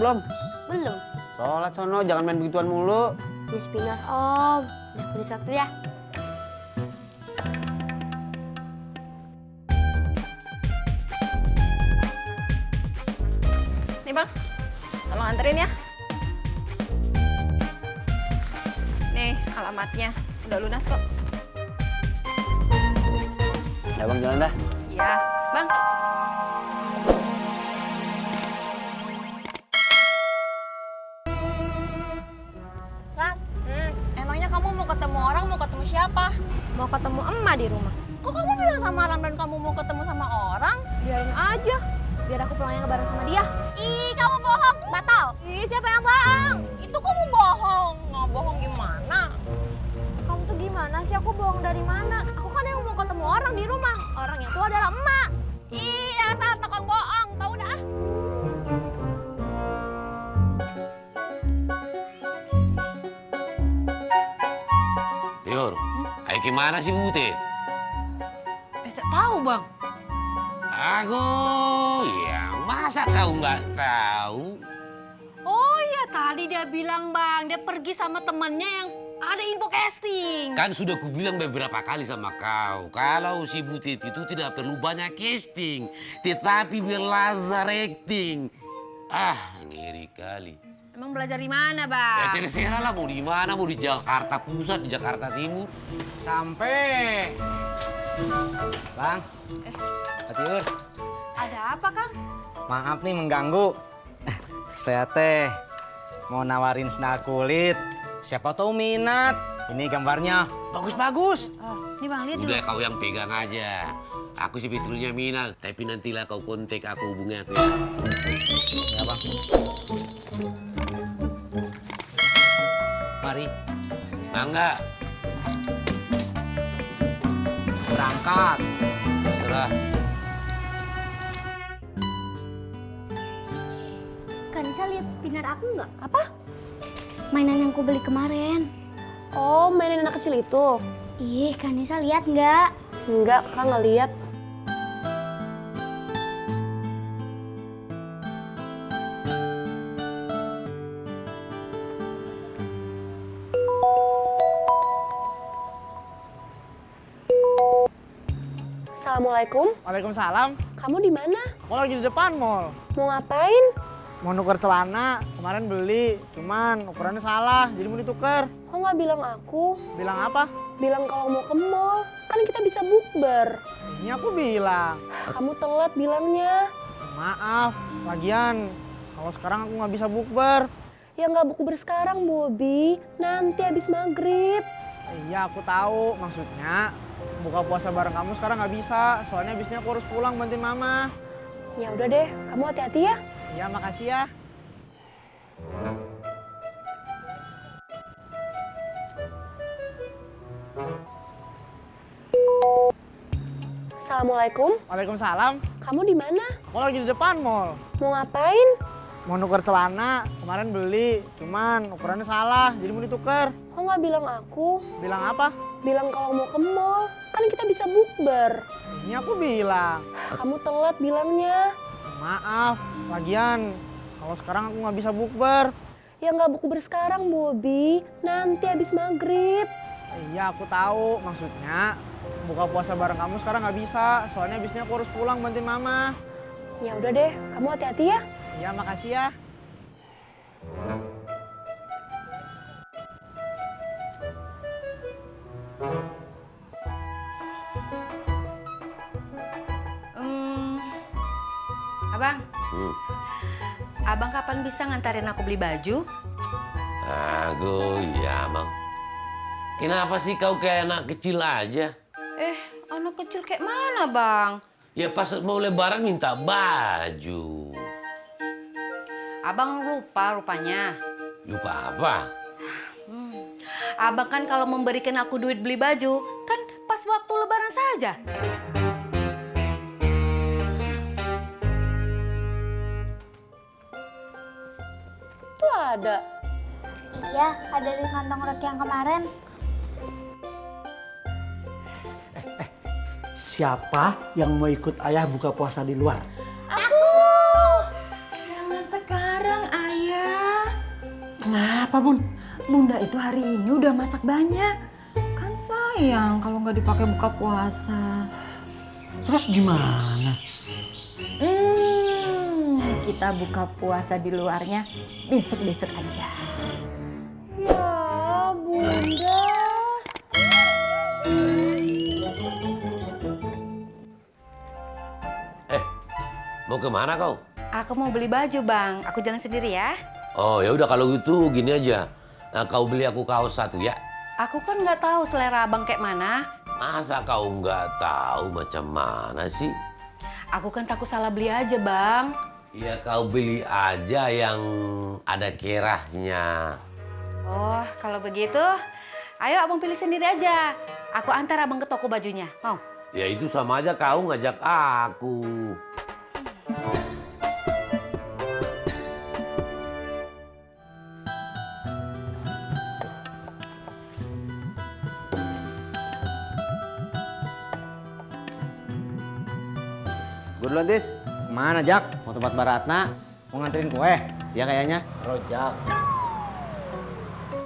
belum? Belum. Sholat sono, jangan main begituan mulu. Ini spinner om. Udah beli satu ya. Nih bang, tolong anterin ya. Nih alamatnya, udah lunas kok. Ya bang, jalan dah. Iya, bang. Ras, Emangnya kamu mau ketemu orang, mau ketemu siapa? mau ketemu emak di rumah. Kok kamu bilang sama Ramdan kamu mau ketemu sama orang? Biarin aja. Biar aku pulangnya bareng sama dia. Ih, kamu bohong, batal. Ih, siapa yang bohong? Itu kamu bohong, nggak bohong gimana? Kamu tuh gimana sih? Aku bohong dari mana? Aku kan yang mau ketemu orang di rumah. Orang itu adalah emak. Ih, dasar tukang bohong, tau dah. Yor, ayo gimana sih Butet? Tak tahu bang. Aku, ya masa kau nggak tahu? Oh iya tadi dia bilang bang, dia pergi sama temannya yang ada info casting. Kan sudah kubilang beberapa kali sama kau, kalau si Butet itu tidak perlu banyak casting, tetapi belajar acting. Ah, ngeri kali. Emang belajar di mana Ya bang? terserah lah, mau di mana, mau di Jakarta Pusat, di Jakarta Timur. Sampai. Bang. Atiur. Ada apa kang? Maaf nih mengganggu. Saya teh mau nawarin sendal kulit. Siapa tahu minat. Ini gambarnya bagus-bagus. Oh, ini bang lihat dulu. Udah kau yang pegang aja. Aku sebetulnya minat, tapi nantilah kau kontak aku, hubungi aku ya. Ya bang. Mari Mangga, berangkat. serah. Kanisa lihat spinner aku nggak? Apa? Mainan yang aku beli kemarin. Oh, mainan anak kecil itu? Ih, Kanisa lihat nggak? Enggak, Kak nggak lihat. Assalamualaikum. Waalaikumsalam. Kamu di mana? Aku lagi di depan mall. Mau ngapain? Mau nuker celana, kemarin beli. Cuman ukurannya salah, jadi mau ditukar. Kok nggak bilang aku? Bilang apa? Bilang kalau mau ke mall. Kan kita bisa bukber. Ini aku bilang. Kamu telat bilangnya. Maaf, lagian kalau sekarang aku nggak bisa bukber. Ya nggak bukber sekarang, Bobby. Nanti habis maghrib. Iya, aku tahu. Maksudnya buka puasa bareng kamu sekarang nggak bisa. Soalnya abisnya aku harus pulang bantuin mama. Ya udah deh, kamu hati-hati ya. Iya, makasih ya. Assalamualaikum. Waalaikumsalam. Kamu di mana? Aku lagi di depan mall. Mau ngapain? Mau nuker celana, kemarin beli. Cuman ukurannya salah, jadi mau ditukar. Kok nggak bilang aku? Bilang apa? Bilang kalau mau ke mall. Kan kita bisa bukber. Ini aku bilang. Kamu telat bilangnya. Maaf, lagian kalau sekarang aku nggak bisa bukber. Ya nggak bukber sekarang, Bobby. Nanti habis maghrib. Iya, aku tahu. Maksudnya buka puasa bareng kamu sekarang nggak bisa. Soalnya abisnya aku harus pulang bantuin mama. Ya udah deh, kamu hati-hati ya. Iya, makasih ya. Abang, Hmm. abang kapan bisa ngantarin aku beli baju? Aku, ya Mang. Kenapa sih kau kayak anak kecil aja? Anak kecil kayak mana bang? Ya pas mau lebaran minta baju. Abang lupa rupanya. Lupa apa? Abang kan kalau memberikan aku duit beli baju, kan pas waktu lebaran saja. Tuh ada. Iya, ada di kantong roti yang kemarin. Siapa yang mau ikut ayah buka puasa di luar? Jangan sekarang, Ayah. Kenapa, Bun? Bunda itu hari ini udah masak banyak. Kan sayang kalau nggak dipakai buka puasa. Terus gimana? Kita buka puasa di luarnya besok-besok aja. Ya, Bunda. Mau kemana kau? Aku mau beli baju, Bang. Aku jalan sendiri ya. Oh ya udah kalau gitu gini aja. Kau beli aku kaos satu ya. Aku kan nggak tahu selera Abang kayak mana. Masa kau nggak tahu macam mana sih? Aku kan takut salah beli aja, Bang. Ya kau beli aja yang ada kerahnya. Oh, kalau begitu, ayo Abang pilih sendiri aja. Aku antar Abang ke toko bajunya. Mau? Ya itu sama aja kau ngajak aku. Gue duluan, Tis. Kemana, Jak? Mau tempat Baratna? Mau nganterin kue? Ya kayaknya. Rojak.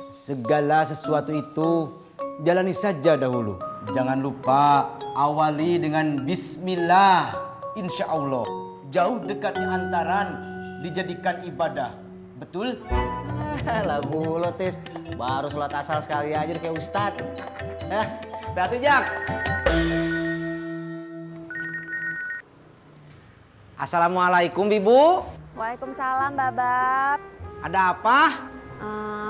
Segala sesuatu itu jalani saja dahulu. Jangan lupa awali dengan bismillah. Insya Allah. Jauh dekatnya antaran dijadikan ibadah. Betul? Lagu lo, Tis. Baru sholat asar sekali aja udah kayak ustad. Hati-hati, Jak. Assalamualaikum, Bibu. Waalaikumsalam, Babab. Ada apa?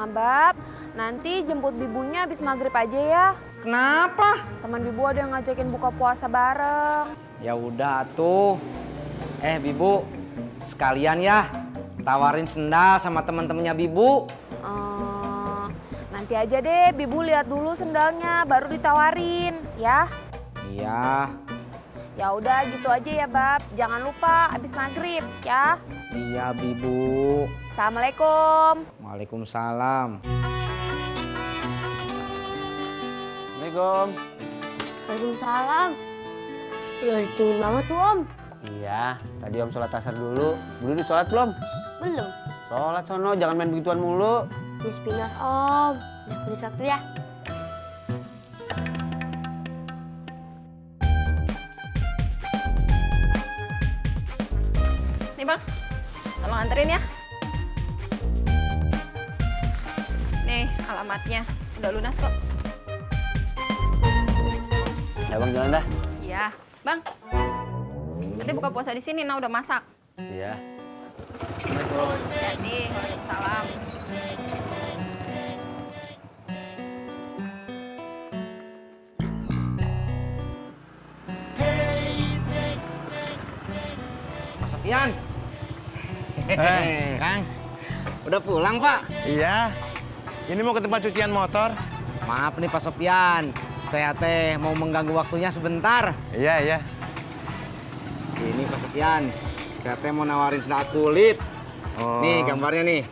Bab, nanti jemput bibunya habis maghrib aja ya. Kenapa? Teman bibu ada yang ngajakin buka puasa bareng. Ya udah tuh. Bibu, sekalian ya tawarin sendal sama teman-temannya Bibu. Nanti aja deh, bibu lihat dulu sendalnya, baru ditawarin, ya. Iya. Ya udah gitu aja ya, Bab. Jangan lupa habis maghrib, ya. Iya, Bibu. Assalamualaikum. Waalaikumsalam. Assalamualaikum. Waalaikumsalam. Ya, ditungguin banget tuh, Om. Iya, tadi Om sholat asar dulu. Bulu sholat belum? Belum. Sholat sono, jangan main begituan mulu. Bismillah, Om. Udah beli satu ya. Nih Bang, tolong anterin ya. Nih alamatnya, udah lunas kok. Ya Bang, jalan dah. Iya, Bang. Nanti buka puasa di sini, nah udah masak. Iya. Jadi, salam. Pak Sofian. Kang. Udah pulang, Pak? Iya. Ini mau ke tempat cucian motor. Maaf nih Pak Sofian. Saya teh mau mengganggu waktunya sebentar. Iya, iya. Ini Pak Sofian. Saya teh mau nawarin sendal kulit. Oh. Nih gambarnya nih.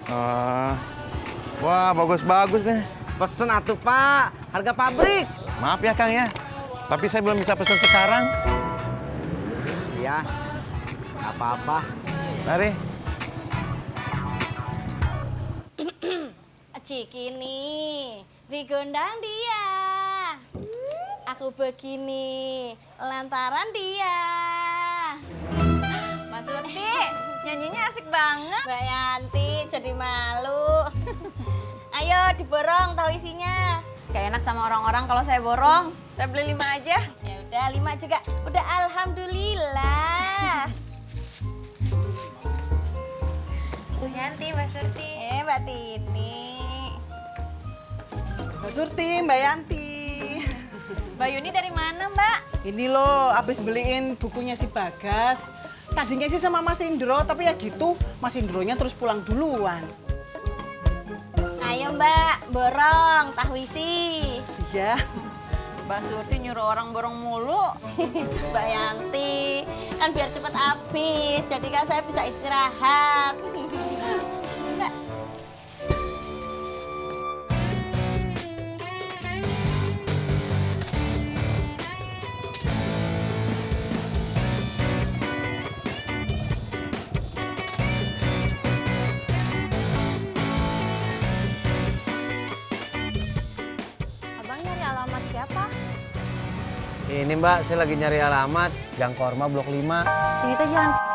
Wah, bagus-bagus nih. Pesen atuh, Pak. Harga pabrik. Maaf ya, Kang ya. Tapi saya belum bisa pesen sekarang. Iya. Nggak apa-apa. Mari. Cikini, digondang dia. Aku begini, lantaran dia. Mas Surti, nyanyinya asik banget. Mbak Yanti jadi malu. Ayo diborong, tahu isinya. Gak enak sama orang-orang kalau saya borong. Saya beli 5 aja. Ya udah 5 juga. Udah alhamdulillah. Bu Yanti, Mbak Surti. Mbak Tini. Mbak Surti, Mbak Yanti. Mbak Yuni dari mana, Mbak? Ini loh, abis beliin bukunya si Bagas. Tadinya sih sama Mas Indro, tapi ya gitu, Mas Indronya terus pulang duluan. Ayo Mbak, borong, tahu isi. Iya. Mbak Surti nyuruh orang borong mulu. Mbak Yanti, kan biar cepet habis, jadi kan saya bisa istirahat. Mbak. Ini Mbak, saya lagi nyari alamat Gang Korma Blok 5. Ini teh jalan